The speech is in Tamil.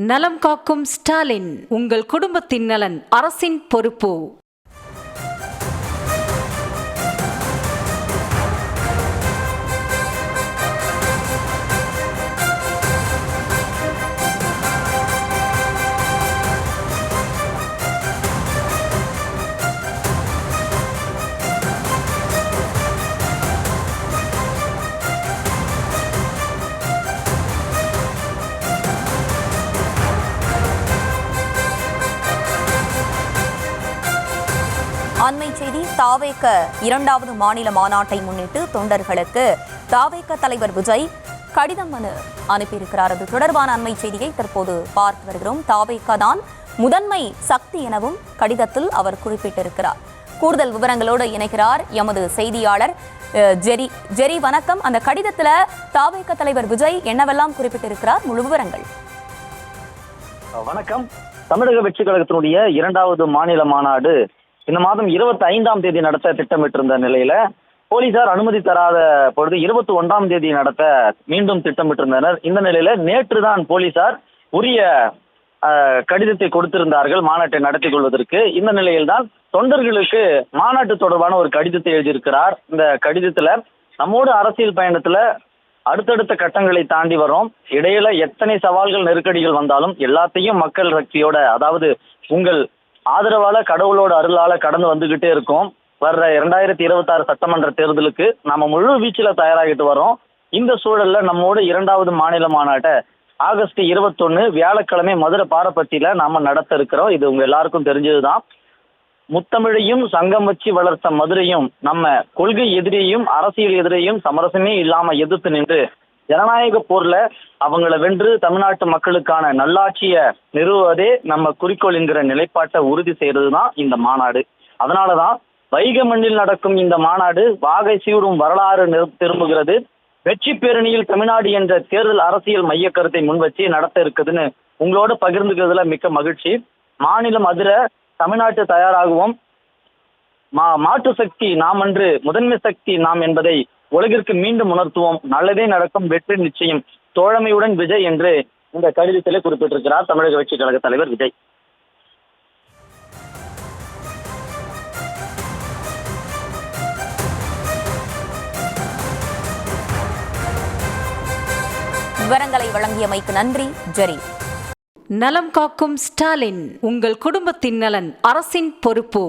நலம் காக்கும் ஸ்டாலின், உங்கள் குடும்பத்தின் நலன் அரசின் பொறுப்பு. அண்மை செய்தி. தாவேக இரண்டாவது மாநில மாநாட்டை முன்னிட்டு தொண்டர்களுக்கு தாவேக தலைவர் விஜய் கடிதம் அனுப்பியிருக்கிறார். அது தொடர்பான அண்மை செய்தியை தற்போது பார்த்து வருகிறோம். தாவேக தான் முதன்மை சக்தி எனவும் கடிதத்தில் அவர் குறிப்பிட்டிருக்கிறார். கூடுதல் விவரங்களோடு இணைக்கிறார் எமது செய்தியாளர் ஜெரி. வணக்கம். அந்த கடிதத்தில் தாவேக தலைவர் விஜய் என்னவெல்லாம் குறிப்பிட்டிருக்கிறார்? முழு விவரங்கள். வணக்கம். தமிழக வெற்றி கழகத்தினுடைய இரண்டாவது மாநில மாநாடு இந்த மாதம் 25ஆம் தேதி நடத்த திட்டமிட்டிருந்த நிலையில போலீசார் அனுமதி தராத பொழுது 21ஆம் தேதி நடத்த மீண்டும் திட்டமிட்டிருந்தனர். இந்த நிலையில நேற்று தான் போலீசார் உரிய கடிதத்தை கொடுத்திருந்தார்கள் மாநாட்டை நடத்தி கொள்வதற்கு. இந்த நிலையில் தான் தொண்டர்களுக்கு மாநாட்டு தொடர்பான ஒரு கடிதத்தை எழுதியிருக்கிறார். இந்த கடிதத்துல நம்மோடு அரசியல் பயணத்துல அடுத்தடுத்த கட்டங்களை தாண்டி வரோம். இடையில எத்தனை சவால்கள் நெருக்கடிகள் வந்தாலும் எல்லாத்தையும் மக்கள் சக்தியோட, அதாவது உங்கள் ஆதரவால கடவுளோட அருளால கடந்து வந்துகிட்டே இருக்கும். வர்ற 2026 சட்டமன்ற தேர்தலுக்கு நாம முழு வீச்சில தயாராகிட்டு வரோம். இந்த சூழல்ல நம்மோட இரண்டாவது மாநில மாநாட்டை ஆகஸ்ட் 21 வியாழக்கிழமை மதுரை பாரப்பட்டியில நாம நடத்த இருக்கிறோம். இது உங்க எல்லாருக்கும் தெரிஞ்சதுதான். முத்தமிழையும் சங்கம் வச்சு வளர்த்த மதுரையும் நம்ம கொள்கை எதிரியும் அரசியல் எதிரியும் சமரசமே இல்லாம எதிர்த்து நின்று ஜனநாயக போர்ல அவங்கள வென்று தமிழ்நாட்டு மக்களுக்கான நல்லாட்சிய நிறுவுவதே நம்ம குறிக்கோள் என்கிற நிலைப்பாட்டை உறுதி செய்யறதுதான் இந்த மாநாடு. அதனாலதான் வைகை மண்ணில் நடக்கும் இந்த மாநாடு வாகை சீரும் வரலாறு திரும்புகிறது. வெற்றி பேரணியில் தமிழ்நாடு என்ற தேர்தல் அரசியல் மைய கருத்தை முன்வச்சு நடத்த இருக்குதுன்னு உங்களோட பகிர்ந்துக்கிறதுல மிக்க மகிழ்ச்சி. மாநிலம் அதிர தமிழ்நாட்டு தயாராகுவோம். மாற்று சக்தி நாம் அன்று, முதன்மை சக்தி நாம் என்பதை உலகிற்கு மீண்டும் உணர்த்துவோம். நல்லதே நடக்கும், வெற்றி நிச்சயம், தோழமையுடன் விஜய் என்று இந்த கடிதத்திலே குறிப்பிட்டிருக்கிறார் தமிழக வெற்றி கழக தலைவர் விஜய். விவரங்களை வழங்கியமைக்கு நன்றி ஜெரி. நலம் காக்கும் ஸ்டாலின், உங்கள் குடும்பத்தின் நலன் அரசின் பொறுப்பு.